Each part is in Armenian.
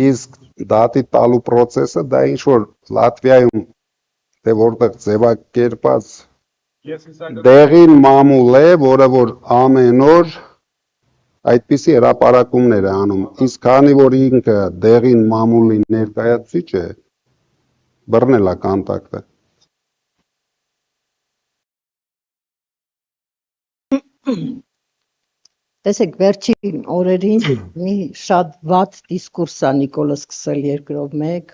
իսկ դատի տալու process-ը դա ինչ որ Լատվիայում թե որտեղ ձևակերպած դեղին մամուլ է, որը որ ամեն օր այդպիսի հրապարակումներ է անում, իսկ քանի որ ինքը դեղին մամուլի ներկայացուցիչ է, բռնել է կոնտակտը։ Տեսեք, վերջին օրերին մի շատ վատ դիսկուրս է Նիկոլը սկսել երկրով մեկ,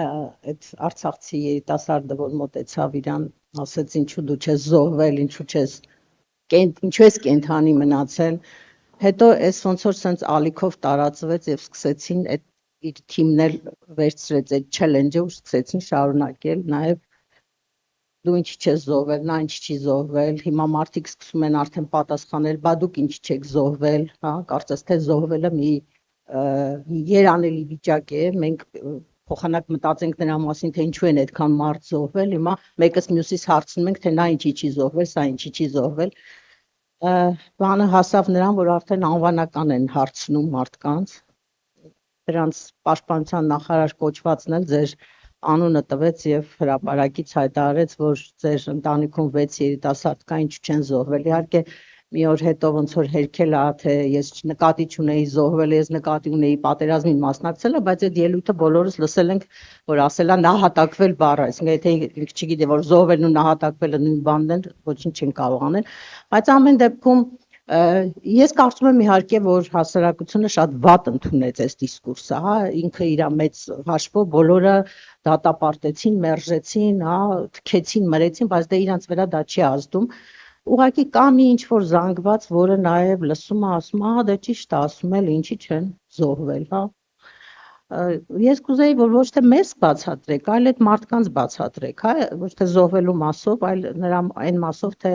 այդ արցախցի երիտասարդը, որ մոտեցավ իրան, ասեց ինչու դու չես զոհվել, ինչու ես կենթանի մնացել, հետո այս ոնց որ սենց ալիքով տարածվեց եւ սկսեցին այդ իր թիմն էլ վերցրեց այդ challenge-ը ու սկսեցին շարունակել, նաեւ դու ինչի չես զոհվել, նա ինչի չի զոհվել, հիմա մարդիկ սկսում են արդեն պատասխանել, բա դուք ինչի չեք զոհվել, հա, կարծես թե զոհվելը մի երանելի վիճակ է, մենք փոխանակ մտածենք նրա մասին, թե ինչու են այդքան մարդ զոհվել, հիմա մեկս մյուսից հարցնում ենք, թե նա ինչի չի զոհվել, սա ինչի չի զոհվել, բանը հասավ նրան, որ արդեն անվանական են հարցնում մարդկանց, դրանց պաշտպանության նախարար կոչվածն էլ ձեր անունը տվեց եւ հրապարակից հայտարարեց, որ ձեր ընտանիքում 6 երիտասարդ կա, ինչու չեն զոհվել։ Իհարկե մի օր հետո ոնց որ հերքել է, թե ես նկատի չունեի զոհվել, ես նկատի ունեի պատերազմին մասնակցելը, բայց այդ ելույթը բոլորս լսել ենք, որ ասել է նահատակվել բառը, այսինքն եթե ինքը չգիտի, որ զոհվելն ու նահատակվելը նույն բանն են, ոչինչ չեն կարող անել, բայց ամեն դեպքում ես կարծում եմ իհարկե, որ հասարակությունը շատ վատ ընդունեց այս դիսկուրսը, հա, ինքը իր մեծ հաշվով բոլորը դատապարտեցին, մերժեցին, հա, թքեցին, մրեցին, բայց դե իրանց վրա դա չի ազդում։ Ուղղակի կա մի ինչ որ զանգված, որը նաև լսում է, ասում, ահա դե ճիշտ է, ասում էլ ինչի չեն զոհվել, հա։ Ես կուզեի, որ ոչ թե մեզ բացատրեք, այլ այդ մարդկանց բացատրեք, հա, ոչ թե զոհվելու մասով, այլ նրա այն մասով, թե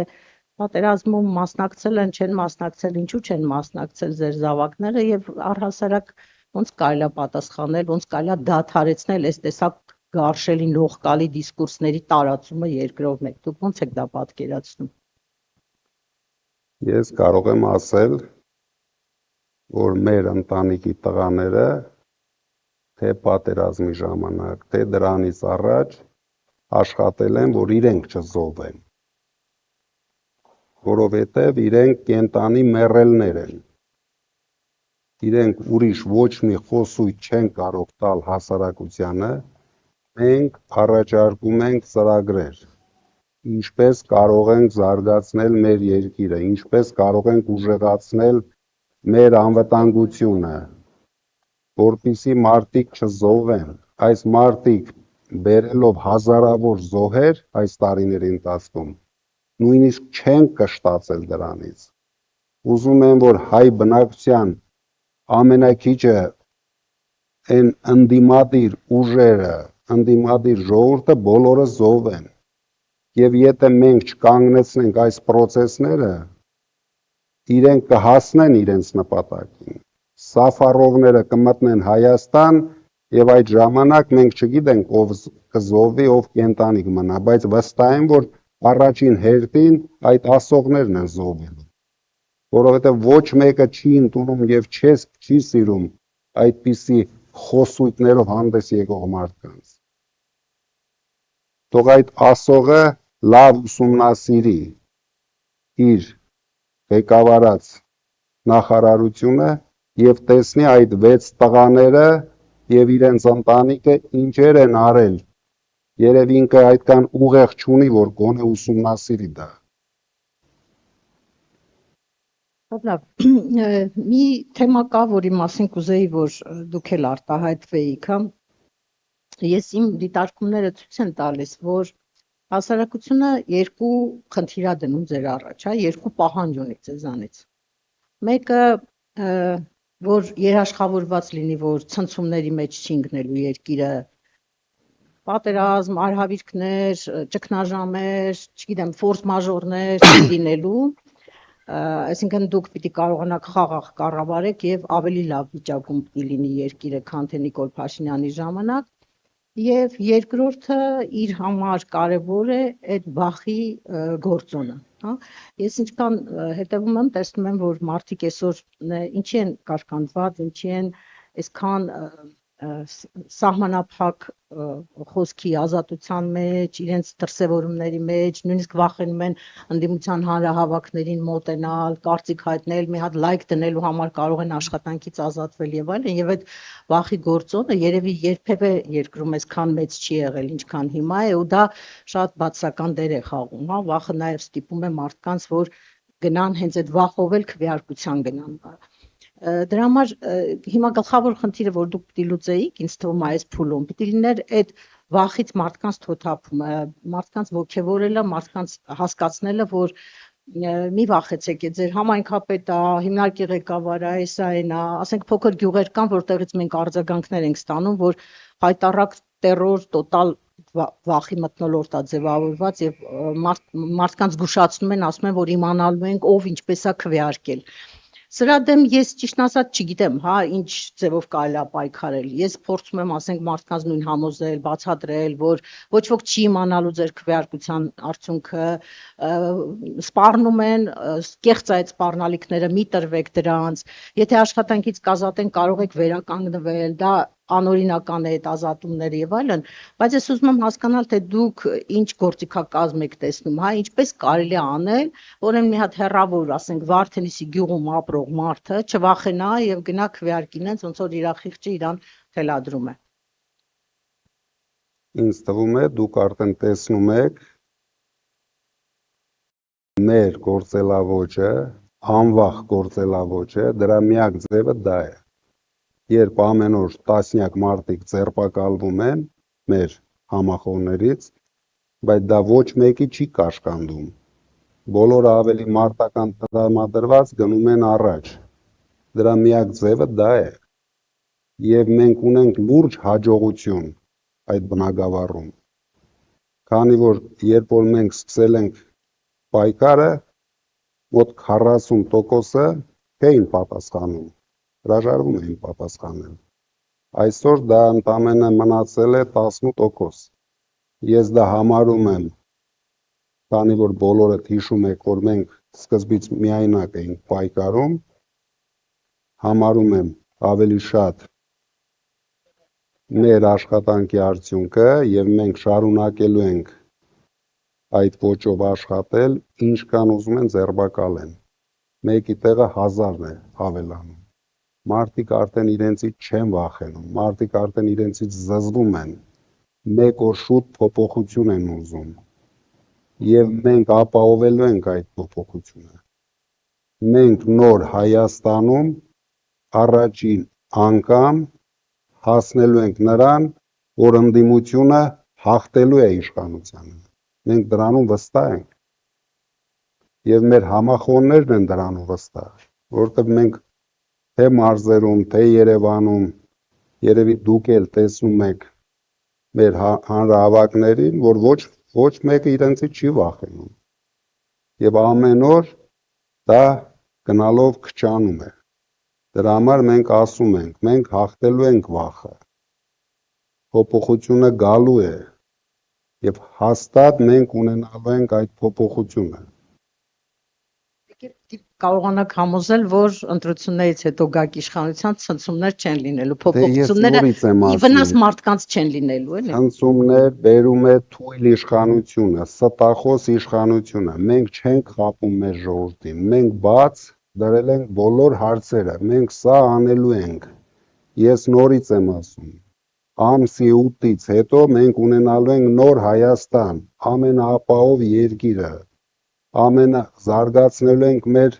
պատերազմում մասնակցել են, չեն մասնակցել, ինչու չեն մասնակցել ձեր զավակները եւ առհասարակ ոնց կարելի է պատասխանել, ոնց կարելի է դադարեցնել այս տեսակ գարշելի նողկալի դիսկուրսների տարածումը երկրով մեկ։ Դուք ոնց եք դա պատկերացնում։ Ես կարող եմ ասել, որ մեր ընտանիքի տղաները թե պատերազմի ժամանակ, թե դրանից առաջ աշխատել են, որ իրենք չզոհվեն, որովհետև իրենք կենտանի մեռելներ են, իրենք ուրիշ ոչ մի խոսույթ չեն կարող տալ հասարակությանը, մենք առաջարկում ենք ծրագրեր, ինչպես կարող ենք զարգացնել մեր երկիրը, ինչպես կարող ենք ուժեղացնել մեր անվտանգությունը, որպեսզի մարդիկ չզոհվեն, այս մարդիկ բերելով հազարավոր զոհեր այս տարիների ընթացքում, նույնիսկ չեն կշտացել դրանից, ուզում են, որ հայ բնակչության ամենակիչը այն ընդդիմադիր ուժերը, ընդդիմադիր ժողովուրդը բոլորը զոհվեն, եւ եթե մենք չկանգնեցնենք այս process-ները, իրենք կհասնեն իրենց նպատակին, Սաֆարովները կմտնեն Հայաստան եւ այդ ժամանակ մենք չգիտենք ով կզոհվի, ով կենտանի կմնա, բայց վստահ եմ, որ առաջին հերթին այդ ասողներն են զոհվելու, որովհետև ոչ մեկը չի ընդունում եւ չի սիրում այդպիսի խոսույթներով հանդես եկող մարդկանց։ Թող այդ ասողը լավ ուսումնասիրի իր ղեկավարած նախարարությունը եւ տեսնի այդ 6 տղաները եւ իրենց ընտանիքը ինչեր են արել, երևի ինքը այդքան ուղեղ չունի, որ գոնե ուսումնասիրի դա։ Լավ, մի թեմա կա, որի մասին կուզեի, որ դուք էլ արտահայտվեիք, հա։ Ես իմ դիտարկումները ցույց են տալիս, որ հասարակությունը երկու խնդիր է դնում ձեր առաջ, հա, երկու պահանջ ունի ձեզանից։ Մեկը, որ երաշխավորված լինի, որ ցնցումների մեջ չի ընկնելու երկիրը, պատերազմ, արհավիրքներ, ճգնաժամեր, չգիտեմ, ֆորս մաժորներ լինելու, այսինքն դուք պիտի կարողանաք խաղաղ կառավարեք եւ ավելի լավ վիճակում պիտի լինի երկիրը, քան թե Նիկոլ Փաշինյանի ժամանակ, եւ երկրորդը իր համար կարեւոր է այդ վախի գործոնը, հա։ Ես ինչքան հետևում եմ, տեսնում եմ, որ մարդիկ այսօր ինչի են կարկանդված, ինչի են այսքան սահմանափակ խոսքի ազատության մեջ, իրենց դրսևորումների մեջ, նույնիսկ վախենում են ընդդիմության հանրահավաքներին մոտենալ, կարծիք հայտնել, մի հատ լայք դնելու համար կարող են աշխատանքից ազատվել եւ այլն, եւ այդ վախի գործոնը երևի երբևէ երկրում այսքան մեծ չի եղել, ինչքան հիմա է, ու դա շատ բացական դեր է խաղում, հա, վախը նաեւ ստիպում է մարդկանց, որ գնան հենց այդ վախով էլ քվեարկության գնան։ Դրա համար հիմա գլխավոր խնդիրը, որ դուք պիտի լուծեիք, ինձ թվում է այս փուլում, պիտի լիներ այդ վախից մարդկանց թոթափումը, մարդկանց ոգևորելը, մարդկանց հասկացնելը, որ մի վախեցեք, ձեր համայնքապետը, հիմնարկի ղեկավարը, այսա այնա, ասենք փոքր գյուղեր կան, որտեղից մենք արձագանքներ ենք ստանում, որ հայտարարակ տերոր, տոտալ վախի մթնոլորտ է ձևավորված եւ մարդկանց զգուշացնում են, ասում են, որ իմանալու ենք ով ինչպես է քվեարկել։ Սրա դեմ ես ճիշտն ասած չգիտեմ, հա, ինչ ձևով կարելի է պայքարել։ Ես փորձում եմ, ասենք, մարդկանց նույն համոզել, բացատրել, որ ոչ ոք չի իմանալու ձեր քվեարկության արդյունքը, սպառնում են, կեղծ այդ սպառնալիքները մի տրվեք դրանց։ Եթե աշխատանքից կազատեն, կարող եք վերականգնվել, դա անօրինական է այդ ազատումները եւ այլն, բայց ես ուզում եմ հասկանալ, թե դուք ինչ գործիքակազմ եք տեսնում, հա, ինչպես կարելի է անել, որ այն մի հատ հեռավոր, ասենք, Վարդենիսի գյուղում ապրող մարդը չվախենա եւ գնա քվեարկին, ոնց որ իր խիղճը իրան թելադրում է։ Ինձ թվում է դուք արդեն տեսնում եք մեր գործելավոճը, անվախ գործելավոճը, դրա միակ ձևը դա է։ Երբ ամեն օր տասնյակ մարդիկ ձերբակալվում են մեր համախոհներից, բայց դա ոչ մեկի չի կաշկանդում։ Բոլորը ավելի մարտական տրամադրված գնում են առաջ։ Դրա միակ ձևը դա է։ Եվ մենք ունենք լուրջ հաջողություն այդ բնագավառում։ Քանի որ երբ որ մենք սկսել ենք պայքարը, մոտ 40%-ը չէին պատասխանում, հրաժարվում էին պատասխանել։ Այսօր դա ընդամենը մնացել է 18%։ Ես դա համարում եմ, քանի որ բոլորդ հիշում եք, որ մենք սկզբից միայնակ էինք պայքարում, համարում եմ ավելի շատ մեր աշխատանքի արդյունքը եւ մենք շարունակելու ենք այդ ոճով աշխատել, ինչքան ուզում են ձերբակալեն։ Մեկի տեղը 1000-ն է հավելանում։ Մարդիկ արդեն իրենցից չեն վախենում, մարդիկ արդեն իրենցից զզվում են, մեկ օր շուտ փոփոխություն են ուզում, եւ մենք ապահովելու ենք այդ փոփոխությունը։ Մենք նոր Հայաստանում առաջին անգամ հասնելու ենք նրան, որ ընդդիմությունը հաղթելու է իշխանությանը։ Մենք դրանում վստահ ենք, եւ մեր համախոհներն են դրանում վստահ, որովհետեւ մենք թե մարզերում, թե Երևանում, երևի դուք էլ տեսնում եք մեր հանրահավաքներին, որ ոչ մեկը իրենցից չի վախենում։ Եվ ամեն օր դա գնալով քչանում է։ Դրա համար մենք ասում ենք, մենք հաղթելու ենք վախը։ Փոփոխությունը գալու է, եւ հաստատ մենք ունենալու ենք այդ փոփոխությունը։ Կարողանաք համոզել, որ ընտրություններից հետո գաք իշխանության ցնցումներ չեն լինելու, փոփոխությունները վնաս մարդկանց չեն լինելու, էլի։ Ցնցումներ բերում է թույլ իշխանությունը, ստախոս իշխանությունը։ Մենք չենք խաբում մեր ժողովրդին, մենք բաց դրել ենք բոլոր հարցերը, մենք սա անելու ենք։ Ես նորից եմ ասում, ամսի 8-ից հետո մենք ունենալու ենք նոր Հայաստան, ամենաապահով երկիրը, զարգացնելու ենք մեր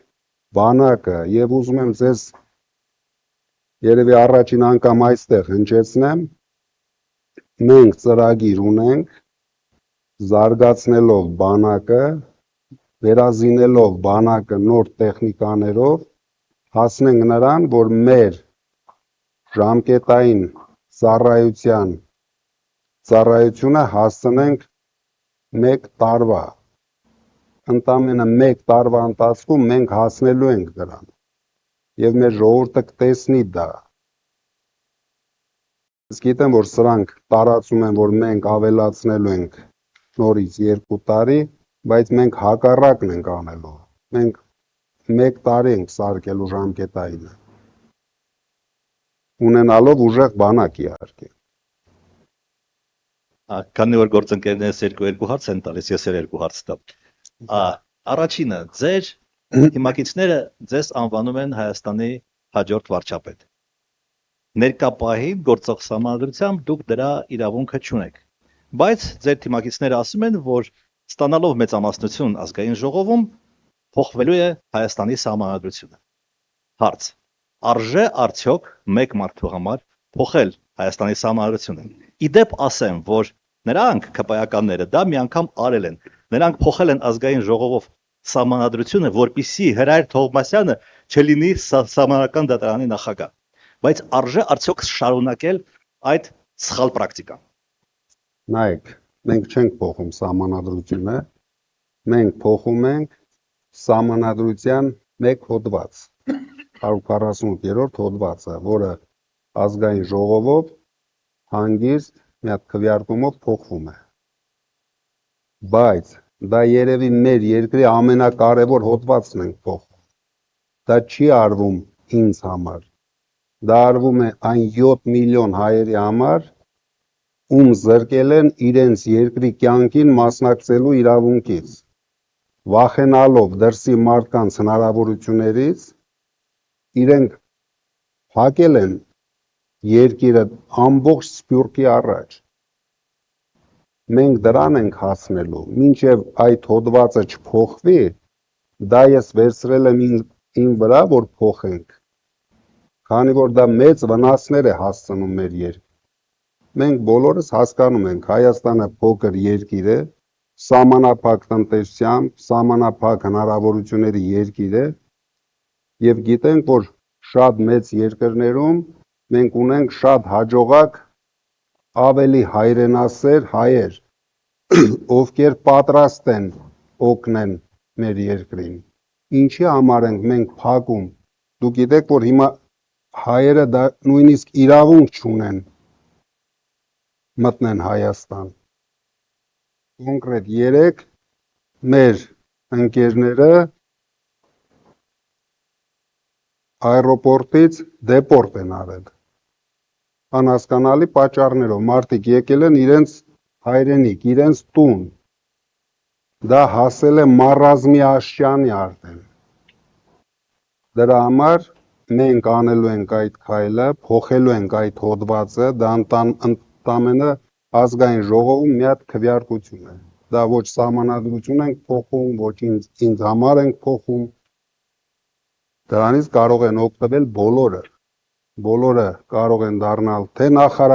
բանակը եւ ուզում եմ ձեզ երևի առաջին անգամ այստեղ հնչեցնեմ, մենք ծրագիր ունենք զարգացնելով բանակը, վերազինելով բանակը նոր տեխնիկաներով, հասնենք նրան, որ մեր ժամկետային ծառայությունը հասցնենք 1 տարվա։ Ընդամենը 1 տարվա ընթացքում մենք հասնելու ենք դրան եւ մեր ժողովուրդը կտեսնի դա։ Ես գիտեմ, որ սրանք տարածում են, որ մենք ավելացնելու ենք նորից 2 տարի, բայց մենք հակառակն ենք անելու։ Մենք 1 տարի ենք սարքելու ժամկետայինը։ ունենալով ուժեղ բանակ իհարկե։ Քանի որ գործընկերներս երկու հարց են տալիս, ես երկու հարց տամ։ Առաջինը, ձեր թիմակիցները ձեզ անվանում են Հայաստանի հաջորդ վարչապետ։ Ներկա պահին գործող սահմանադրությամբ դուք դրա իրավունքը չունեք։ Բայց ձեր թիմակիցները ասում են, որ ստանալով մեծամասնություն ազգային ժողովում փոխվելու է Հայաստանի սահմանադրությունը։ Հարց. արժե արդյոք մեկ մարդու համար փոխել Հայաստանի սահմանադրությունը։ Իդեպ ասեմ, որ նրանք ԿՊԱ-ականները դա մի անգամ արել են։ Նրանք փոխել են ազգային ժողովով սահմանադրությունը, որպեսզի Հրայր Թովմասյանը չլինի սահմանական դատարանի նախագահ։ Բայց արժե արդյոք շարունակել այդ սխալ պրակտիկան։ Նայեք, մենք չենք փոխում սահմանադրությունը, մենք փոխում ենք սահմանադրության մեկ հոդված, 148-րդ հոդվածը, որը ազգային ժողովով հանգիստ մի հատ քվեարկումով փոխվում է։ Բայց դա երևի մեր երկրի ամենակարևոր հոդվածն ենք փոխում։ Դա չի արվում ինձ համար։ Դա արվում է այն 7 միլիոն հայերի համար, ում զրկել են իրենց երկրի կյանքին մասնակցելու իրավունքից, վախենալով դրսի մարդկանց հնարավորություններից, իրենք փակել են երկիրը ամբողջ սփյուռքի առաջ։ Մենք դրան ենք հասնելու, մինչև այդ հոդվածը չփոխվի, դա ես վերցրել եմ իմ վրա, որ փոխենք, քանի որ դա մեծ վնասներ է հասցնում մեր երկրին։ Մենք բոլորս հասկանում ենք, Հայաստանը փոքր երկիր է, սահմանափակ տնտեսությամբ, սահմանափակ հնարավորությունների երկիր է, եւ գիտենք, որ շատ մեծ երկրներում մենք ունենք շատ հաջողակ ավելի հայրենասեր հայեր, ովքեր պատրաստ են օգնել մեր երկրին։ Ինչի համար ենք մենք փակում։ Դուք գիտեք, որ հիմա հայերը դա նույնիսկ իրավունք չունեն մտնեն Հայաստան։ Կոնկրետ 3 մեր ընկերները аэропортից դեպորտ են արել։ Անհասկանալի պատճառներով մարդիկ եկել են իրենց հայրենիք, իրենց տուն։ Դա հասել է մառազմի աշճանի արդեն։ Դրա համար մենք անելու ենք այդ քայլը, փոխելու ենք այդ հոդվածը, դա ընդամենը ազգային ժողովում մի հատ քվեարկություն է։ Դա ոչ սահմանադրություն ենք փոխում, ոչ ինձ համար ենք փոխում։ Դրանից կարող են օգտվել բոլորը։ Բոլորը կարող են դառնալ թե նախարար